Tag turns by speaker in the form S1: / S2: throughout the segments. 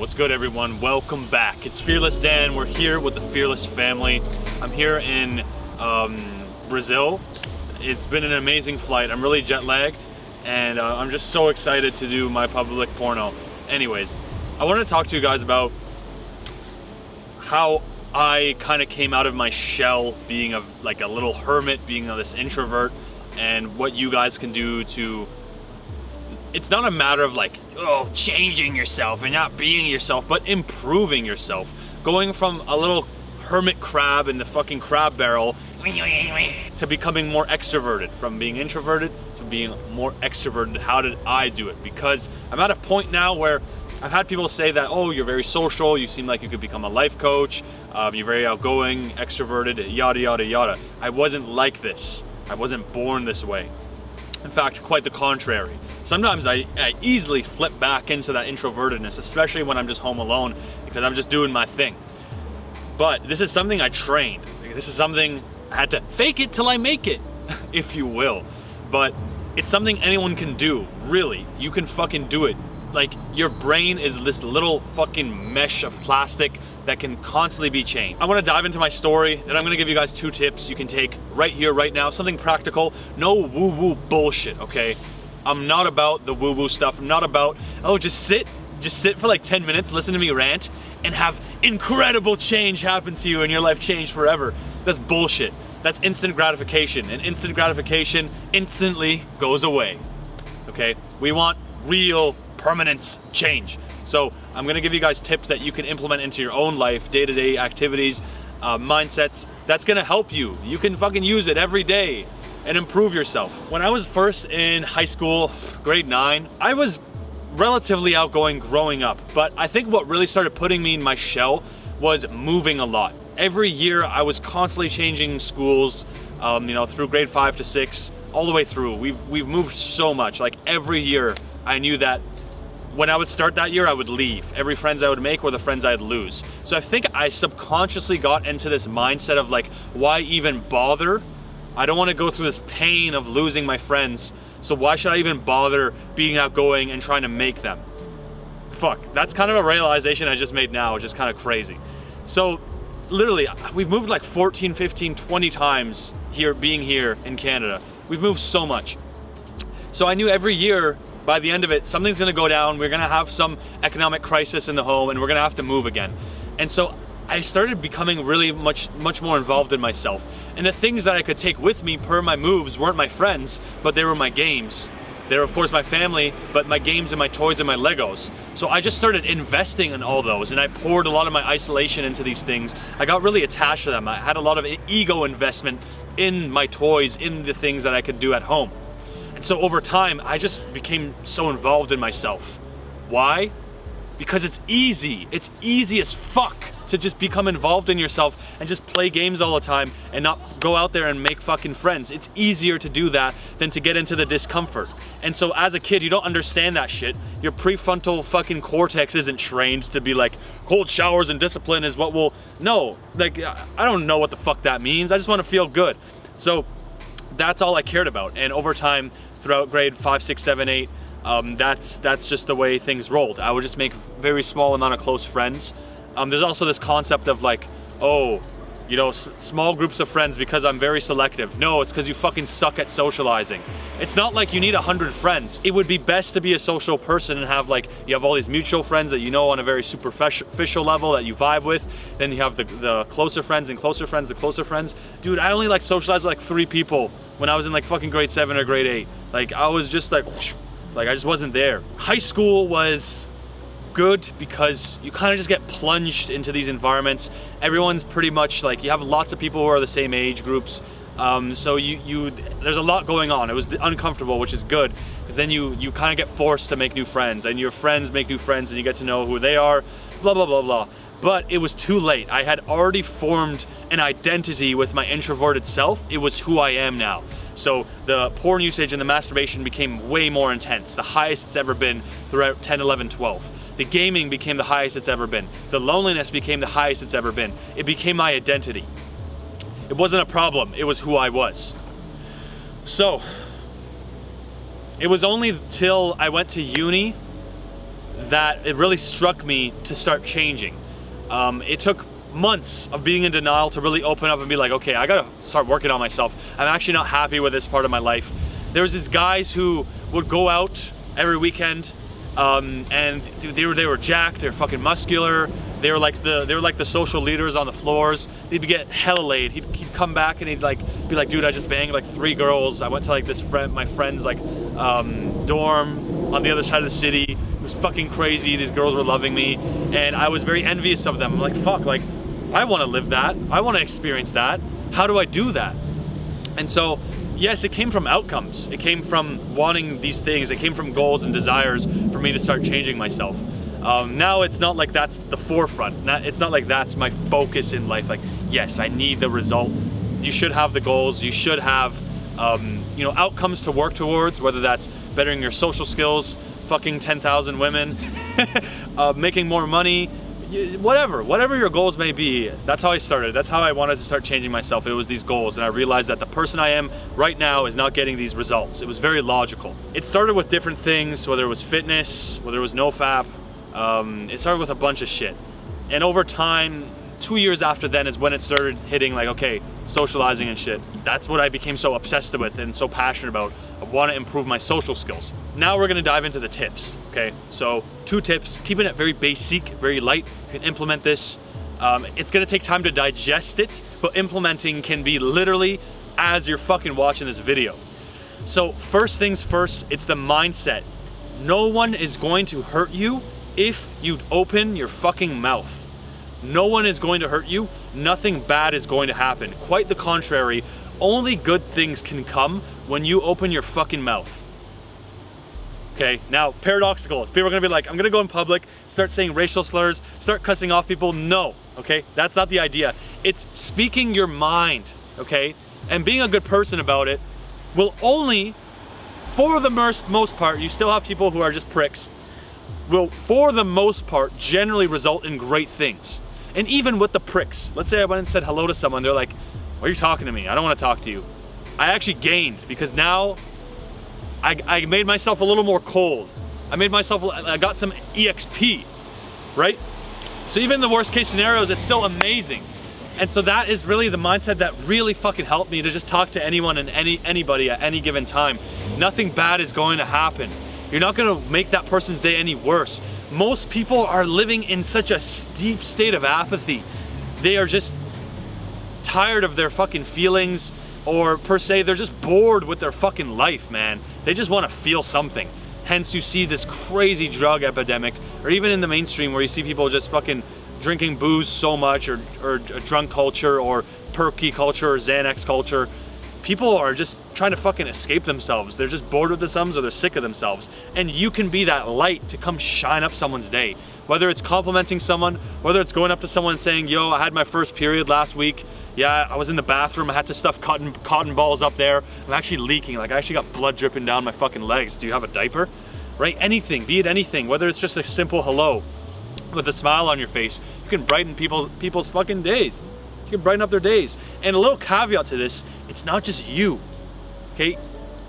S1: What's good, everyone? Welcome back. It's Fearless Dan. We're here with the Fearless family. I'm here in Brazil. It's been an amazing flight. I'm really jet lagged, and I'm just so excited to do my public porno. Anyways, I want to talk to you guys about how I kind of came out of my shell, being a little hermit, being this introvert, and what you guys can do to. It's not a matter of changing yourself and not being yourself, but improving yourself. Going from a little hermit crab in the fucking crab barrel to becoming more extroverted. From being introverted to being more extroverted. How did I do it? Because I'm at a point now where I've had people say that, oh, you're very social, you seem like you could become a life coach, you're very outgoing, extroverted, yada, yada, yada. I wasn't like this. I wasn't born this way. In fact, quite the contrary. Sometimes I easily flip back into that introvertedness, especially when I'm just home alone, because I'm just doing my thing. But this is something I trained. This is something I had to fake it till I make it, if you will. But it's something anyone can do, really. You can fucking do it. Like, your brain is this little fucking mesh of plastic that can constantly be changed. I want to dive into my story, then I'm going to give you guys 2 tips you can take right here, right now, something practical, no woo-woo bullshit, okay? I'm not about the woo-woo stuff. I'm not about, oh, just sit for like 10 minutes, listen to me rant, and have incredible change happen to you and your life change forever. That's bullshit. That's instant gratification, and instant gratification instantly goes away, okay? We want real permanence change. So I'm gonna give you guys tips that you can implement into your own life, day-to-day activities, mindsets. That's gonna help you. You can fucking use it every day and improve yourself. When I was first in high school, grade 9, I was relatively outgoing growing up, but I think what really started putting me in my shell was moving a lot. Every year I was constantly changing schools, through grade 5 to 6, all the way through. We've moved so much. Like, every year I knew that when I would start that year, I would leave. Every friends I would make were the friends I'd lose. So I think I subconsciously got into this mindset of why even bother? I don't want to go through this pain of losing my friends, so why should I even bother being outgoing and trying to make them? Fuck, that's kind of a realization I just made now, which is kind of crazy. So literally, we've moved 14, 15, 20 times being here in Canada. We've moved so much. So I knew every year, by the end of it, something's gonna go down, we're gonna have some economic crisis in the home, and we're gonna have to move again. And so I started becoming really much more involved in myself. And the things that I could take with me per my moves weren't my friends, but they were my games. They were, of course, my family, but my games and my toys and my Legos. So I just started investing in all those, and I poured a lot of my isolation into these things. I got really attached to them. I had a lot of ego investment in my toys, in the things that I could do at home. So over time, I just became so involved in myself. Why? Because it's easy. It's easy as fuck to just become involved in yourself and just play games all the time and not go out there and make fucking friends. It's easier to do that than to get into the discomfort. And so as a kid, you don't understand that shit. Your prefrontal fucking cortex isn't trained to be cold showers and discipline is what will... No, I don't know what the fuck that means. I just want to feel good. So that's all I cared about. And over time, throughout grade 5, 6, 7, 8, that's just the way things rolled. I would just make very small amount of close friends. There's also this concept of small groups of friends because I'm very selective. No, it's because you fucking suck at socializing. It's not like you need 100 friends. It would be best to be a social person and have you have all these mutual friends that you know on a very superficial level that you vibe with. Then you have the closer friends and closer friends, the closer friends. Dude, I only socialized with 3 people when I was in fucking grade 7 or grade 8. I was just I just wasn't there. High school was good because you kind of just get plunged into these environments. Everyone's pretty much you have lots of people who are the same age groups. So there's a lot going on. It was uncomfortable, which is good, because then you kind of get forced to make new friends, and your friends make new friends, and you get to know who they are, blah, blah, blah, blah. But it was too late. I had already formed an identity with my introverted self. It was who I am now. So the porn usage and the masturbation became way more intense, the highest it's ever been throughout 10, 11, 12. The gaming became the highest it's ever been. The loneliness became the highest it's ever been. It became my identity. It wasn't a problem, it was who I was. So, it was only till I went to uni that it really struck me to start changing. It took months of being in denial to really open up and be like, okay, I gotta start working on myself. I'm actually not happy with this part of my life. There was these guys who would go out every weekend, and they were jacked, they were fucking muscular. They were like the social leaders on the floors. They'd get hella laid. He'd come back and he'd be like, dude, I just banged like 3 girls. I went to like my friend's like dorm on the other side of the city. It was fucking crazy. These girls were loving me, and I was very envious of them. I'm like, fuck, like I want to live that. I want to experience that. How do I do that? And so, yes, it came from outcomes. It came from wanting these things. It came from goals and desires for me to start changing myself. Now it's not like that's the forefront. It's not like that's my focus in life. Like, yes, I need the result. You should have the goals. You should have, outcomes to work towards, whether that's bettering your social skills, fucking 10,000 women, making more money, whatever your goals may be. That's how I started. That's how I wanted to start changing myself. It was these goals, and I realized that the person I am right now is not getting these results. It was very logical. It started with different things, whether it was fitness, whether it was nofap. It started with a bunch of shit, and over time, 2 years after then is when it started hitting like, okay, socializing and shit. That's what I became so obsessed with and so passionate about. I want to improve my social skills. Now we're gonna dive into the tips, okay? So 2 tips, keeping it very basic, very light. You can implement this. It's gonna take time to digest it, but implementing can be literally as you're fucking watching this video. So first things first, it's the mindset. No one is going to hurt you if you open your fucking mouth. No one is going to hurt you. Nothing bad is going to happen. Quite the contrary. Only good things can come when you open your fucking mouth. Okay, now paradoxical. People are gonna be like, I'm gonna go in public, start saying racial slurs, start cussing off people. No, okay? That's not the idea. It's speaking your mind, okay? And being a good person about it will only, for the most part, you still have people who are just pricks, will, for the most part, generally result in great things. And even with the pricks, let's say I went and said hello to someone, they're like, why are you talking to me? I don't want to talk to you. I actually gained, because now I made myself a little more cold. I got some EXP, right? So even in the worst case scenarios, it's still amazing. And so that is really the mindset that really fucking helped me to just talk to anyone and anybody at any given time. Nothing bad is going to happen. You're not gonna make that person's day any worse. Most people are living in such a deep state of apathy. They are just tired of their fucking feelings, or per se, they're just bored with their fucking life, man. They just wanna feel something. Hence you see this crazy drug epidemic, or even in the mainstream where you see people just fucking drinking booze so much, or drunk culture, or perky culture, or Xanax culture. People are just trying to fucking escape themselves. They're just bored with themselves, or they're sick of themselves. And you can be that light to come shine up someone's day. Whether it's complimenting someone, whether it's going up to someone and saying, yo, I had my first period last week. Yeah, I was in the bathroom, I had to stuff cotton balls up there. I'm actually leaking, like I actually got blood dripping down my fucking legs. Do you have a diaper? Right, anything, be it anything, whether it's just a simple hello with a smile on your face, you can brighten people's fucking days. You can brighten up their days. And a little caveat to this, it's not just you, okay?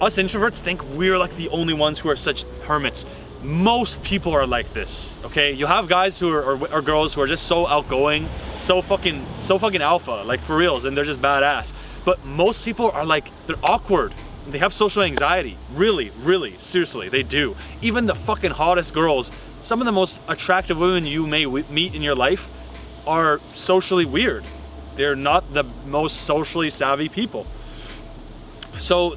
S1: Us introverts think we're like the only ones who are such hermits. Most people are like this, okay? You have guys who are or girls who are just so outgoing, so fucking alpha, like for reals, and they're just badass. But most people are like, they're awkward. They have social anxiety. Really, really, seriously, they do. Even the fucking hottest girls, some of the most attractive women you may meet in your life are socially weird. They're not the most socially savvy people. So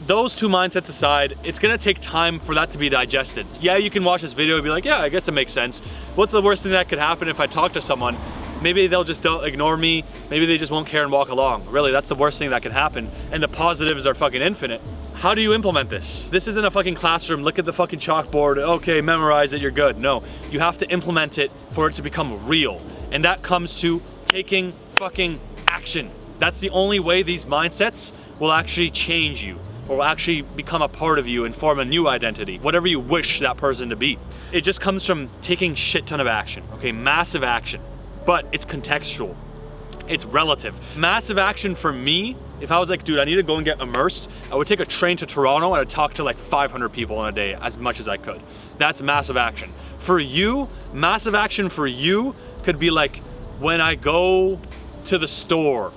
S1: those 2 mindsets aside, it's gonna take time for that to be digested. Yeah, you can watch this video and be like, yeah, I guess it makes sense. What's the worst thing that could happen if I talk to someone? Maybe they'll just ignore me. Maybe they just won't care and walk along. Really, that's the worst thing that could happen. And the positives are fucking infinite. How do you implement this? This isn't a fucking classroom. Look at the fucking chalkboard. Okay, memorize it, you're good. No, you have to implement it for it to become real. And that comes to taking fucking action. That's the only way these mindsets will actually change you, or will actually become a part of you and form a new identity, whatever you wish that person to be. It just comes from taking shit ton of action, okay? Massive action, but it's contextual. It's relative. Massive action for me, if I was like, dude, I need to go and get immersed, I would take a train to Toronto and I'd talk to like 500 people in a day, as much as I could. That's massive action. For you, massive action for you could be like when I go to the store,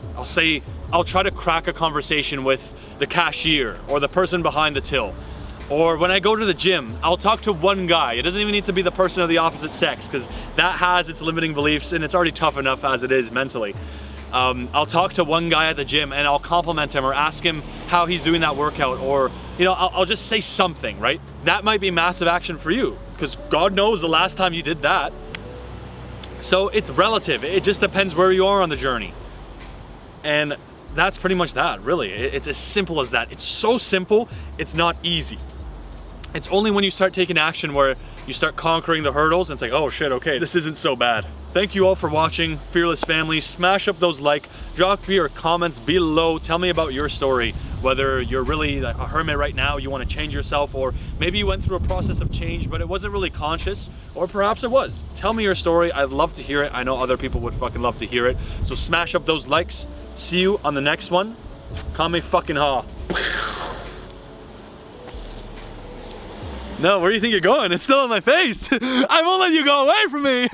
S1: I'll try to crack a conversation with the cashier or the person behind the till. Or when I go to the gym, I'll talk to one guy. It doesn't even need to be the person of the opposite sex, because that has its limiting beliefs and it's already tough enough as it is mentally. I'll talk to one guy at the gym and I'll compliment him or ask him how he's doing that workout, or I'll just say something, right? That might be massive action for you, because God knows the last time you did that. So it's relative. It just depends where you are on the journey. And that's pretty much that, really. It's as simple as that. It's so simple, it's not easy. It's only when you start taking action where you start conquering the hurdles and it's like, oh shit, okay, this isn't so bad. Thank you all for watching, Fearless family. Smash up those like, drop your comments below. Tell me about your story, whether you're really a hermit right now, you want to change yourself, or maybe you went through a process of change, but it wasn't really conscious, or perhaps it was. Tell me your story. I'd love to hear it. I know other people would fucking love to hear it. So smash up those likes. See you on the next one. Kame fucking ha. No, where do you think you're going? It's still in my face. I won't let you go away from me.